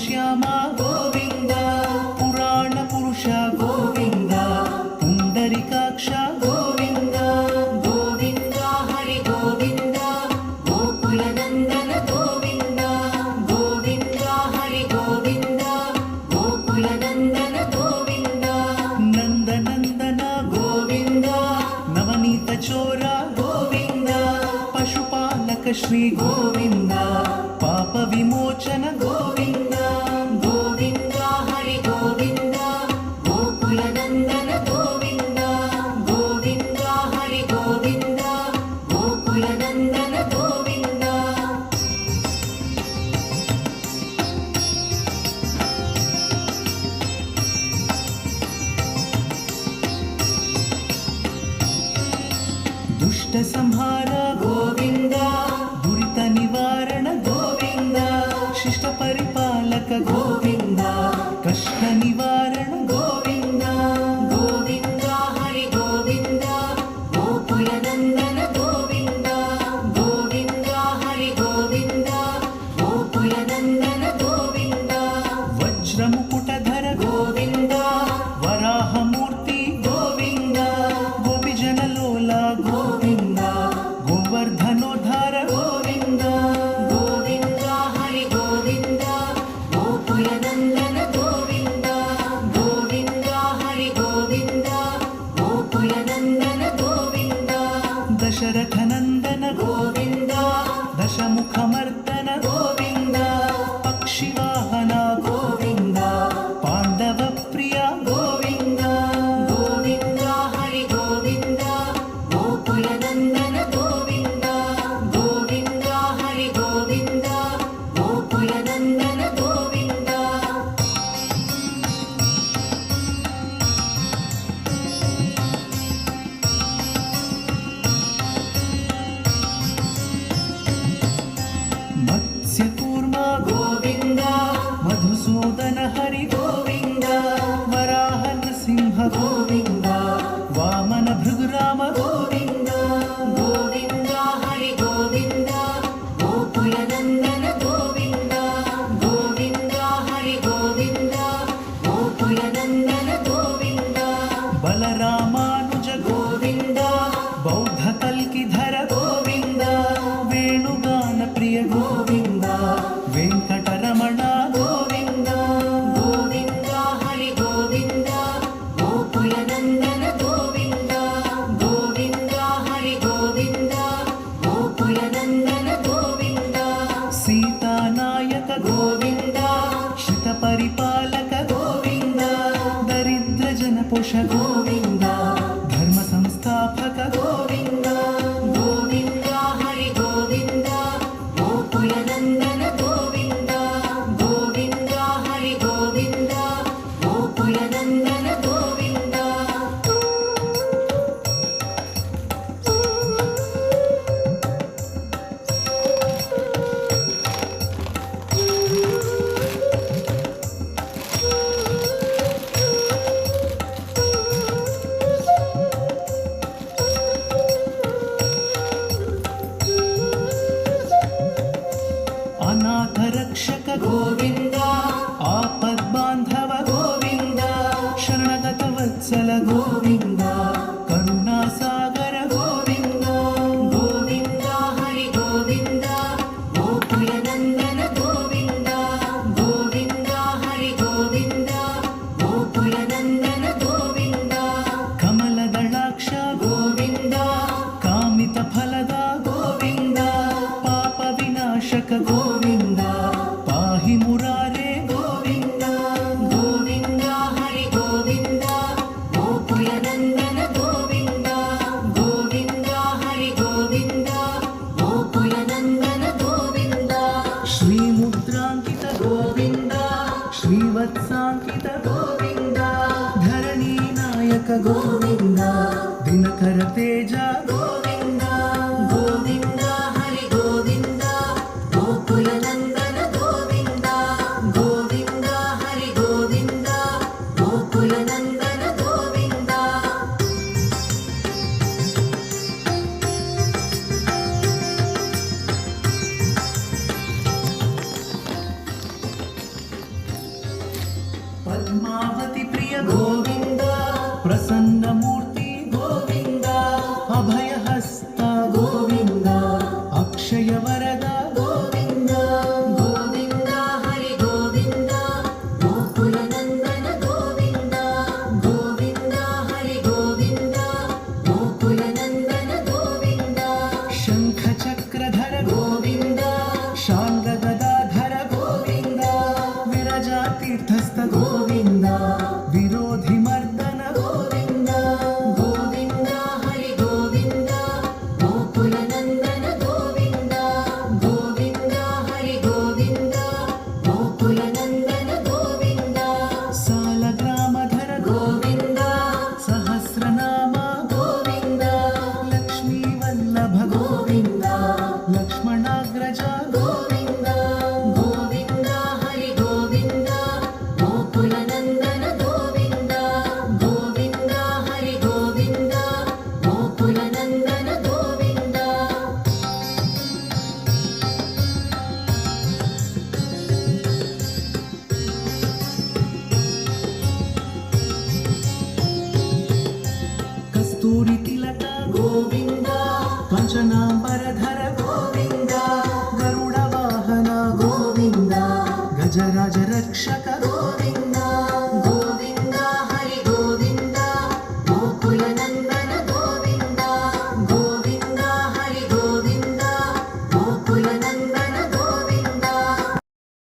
ಶ್ಯಾಮ ಗೋವಿಂದ, ಪುರಾಣ ಪುರುಷ ಗೋವಿಂದ, ಪುಂಡರಿಕಾಕ್ಷ ಗೋವಿಂದ. ಗೋವಿಂದ ಹರಿ ಗೋವಿಂದ ಗೋಕುಲ ನಂದನ ಗೋವಿಂದ. ಗೋವಿಂದ ಹರಿ ಗೋವಿಂದ ಗೋಕುಲ ನಂದನ ಗೋವಿಂದ. ನಂದನಂದನ ಗೋವಿಂದ ನವನೀತ ಚೋರ ಗೋವಿಂದ, ಪಶುಪಾಲಕ ಶ್ರೀ ಗೋವಿಂದ, ಪಾಪ ವಿಮೋಚನ ಗೋವಿಂದ. ಗೋವಿಂದ ಹರಿ ಗೋವಿಂದ ಗೋಕುಲ ನಂದನ ಗೋವಿಂದ. ಗೋವಿಂದ ಹರಿ ಗೋವಿಂದ ಗೋಕುಲ ನಂದನ ಗೋವಿಂದ. ದುಷ್ಟ ಸಂಹಾರ ಗೋವಿಂದ ದುರಿತ ನಿವಾರಣ ಗೋವಿಂದ, ಶಿಷ್ಟ ಪರಿಪಾಲಕ ಗೋವಿಂದ, ಕಷ್ಟ ನಿವಾರಣ ಗೋವಿಂದ. ಗೋವಿಂದ ಹರಿ ಗೋವಿಂದ ಗೋಕುಲ ನಂದನ ಗೋವಿಂದ. ಗೋವಿಂದ ಹರಿ ಗೋವಿಂದ ಗೋಕುಲ ನಂದನ ಗೋವಿಂದ. ವಜ್ರ ಮುಕುಟಧರ ಗೋವಿಂದ ವರಾಹ ಮೂರ್ತಿ ಗೋವಿಂದ, ಗೋಪಿಜನ ಲೋಲ ಗೋವಿಂದ, ಗೋವರ್ಧನೋದ್ಧಾರ ಗೋವಿಂದ. ಗೋವಿಂದ ಹರಿ ಗೋವಿಂದ ಗೋಕುಲ ನಂದನ ಗೋವಿಂದ. ಗೋವಿಂದ ಹರಿ ಗೋವಿಂದ ಗೋಕುಲ ನಂದನ ಗೋವಿಂದ. ದಶರಥ ನಂದನ ಗೋವಿಂದ ದಶಮುಖ ಮರ್ದನ ಗೋವಿಂದ. ಪಕ್ಷಿವಾಹನ ಗೋವಿಂದ ಪಾಂಡವ ಪ್ರಿಯ ಗೋವಿಂದ. ಗೋವಿಂದ ಹರಿ ಗೋವಿಂದ ಗೋಕುಲ ನಂದನ ಗೋವಿಂದ. ಗೋವಿಂದ ಹರಿ ಗೋವಿಂದ ಗೋಕುಲ ನಂದನ ಗೋವಿಂದ. ಮತ್ಸ್ಯ ಕೂರ್ಮ ಗೋವಿಂದ ಮಧುಸೂದನ ಹರಿ ಗೋವಿಂದ. ವರಾಹ ನೃಸಿಂಹ ಗೋವಿಂದ ವಾಮನ ಭೃಗುರಾಮ ಗೋವಿಂದ. ಗೋವಿಂದ ಹರಿ ಗೋವಿಂದ ಗೋಕುಲ ನಂದನ ಗೋವಿಂದ. ಗೋವಿಂದ ಹರಿ ಗೋವಿಂದ ಗೋಕುಲ ನಂದನ ಗೋವಿಂದ. ಬಲರಾಮಾನುಜ ಗೋವಿಂದ ಬೌದ್ಧ ಕಲ್ಕಿಧರ ಗೋವಿಂದ, ವೇಣುಗಾನ ಪ್ರಿಯ ಗೋವಿಂದ, ವೆಂಕಟರಮಣ ಗೋವಿಂದ. ಗೋವಿಂದ ಹರಿ ಗೋವಿಂದ ಗೋಕುಲ ನಂದನ ಗೋವಿಂದ. ಗೋವಿಂದ ಹರಿ ಗೋವಿಂದ ಗೋಕುಲ ನಂದನ ಗೋವಿಂದ. ಸೀತಾನಾಯಕ ಗೋವಿಂದ ಶ್ರಿತ ಪರಿಪಾಲಕ ಗೋವಿಂದ. ದರಿದ್ರ ಜನಪೋಷ ಗೋವಿಂದ ಧರ್ಮ ಸಂಸ್ಥಾಪಕ ಗೋವಿಂದ. ಗೋವಿಂದ ಹರಿ ಗೋವಿಂದ ಗೋಕುಲ ನಂದನ ಗೋವಿಂದ. ಗೋವಿಂದ ಹರಿ ಗೋವಿಂದ ಗೋಕುಲ ನಂದನ ಗೋವಿಂದ. ಅನಾಥ ರಕ್ಷಕ ಗೋವಿಂದ ಆಪದ್ ಬಾಂಧವ ಗೋವಿಂದ. ಶರಣಗತ ವತ್ಸಲ ಗೋವಿಂದ ಕರುಣಾ ಸಾಗರ ಗೋವಿಂದ. ಗೋವಿಂದ ಹರಿ ಗೋವಿಂದ ಗೋಕುಲ ನಂದನ ಗೋವಿಂದ. ಗೋವಿಂದ ಹರಿ ಗೋವಿಂದ ಗೋಕುಲ ನಂದನ ಗೋವಿಂದ. ಕಮಲದಳಾಕ್ಷ ಗೋವಿಂದ ಕಾಮಿತ ಫಲದ ಗೋವಿಂದ, ಪಾಪ ವಿನಾಶಕ ಗೋವಿಂದ. ಪಾಹಿ ಮುರಾರೇ ಗೋವಿಂದ. ಗೋವಿಂದ ಹರಿ ಗೋವಿಂದ ಗೋಕುಲ ನಂದನ ಗೋವಿಂದ. ಗೋವಿಂದ ಹರಿ ಗೋವಿಂದ ಗೋಕುಲ ನಂದನ ಗೋವಿಂದ. ಶ್ರೀ ಮುದ್ರಾಂಕಿತ ಗೋವಿಂದ ಶ್ರೀವತ್ಸಾಂಕಿತ ಗೋವಿಂದ. ಧರಣಿ ನಾಯಕ ಗೋವಿಂದ ದಿನಕರ ತೇಜ ಗೋವಿಂದ. ಗೋವಿಂದ ಹರಿ ಗೋವಿಂದ ಗೋಕುಲ ನಂದನ ಗೋವಿಂದ. ಗೋವಿಂದ ಹರಿ ಗೋವಿಂದ ಗೋಕುಲ ನಂದನ ಗೋವಿಂದ. पद्मावती प्रिय गोविन्द प्रसन्नमूर्ति गोविन्द अभयहस्ता गोविन्द अक्षयवरदा गोविन्द गोविन्द हरि गोविन्द गोकुलनन्दन गोविन्द गोविन्द हरि गोविन्द गोकुलनन्दन गोविन्द शङ्खचक्रधर गोविन्द शाङ्गगदाधर गोविन्द विरजातीर्थस्थ गोविन्द विरोधिमर्दन गोविन्द गोविन्द हरि गोविन्द गोकुलनन्दन गोविन्द गोविन्द हरि गोविन्द गोकुलनन्दन गोविन्द सालग्रामधर गोविन्द सहस्रनाम गोविन्द लक्ष्मीवल्लभ गोविन्द लक्ष्मणाग्रज गोविन्द गोविन्द हरि गोविन्द गोकुलनन्दन गोविन्द गोविन्द हरि गोविन्द गोकुलनन्दन गोविन्द कस्तूरि तिलक गोविन्द काञ्चनाम्बरधर गोविन्द गरुडवाहन गोविन्द गजराज रक्षक गोविन्द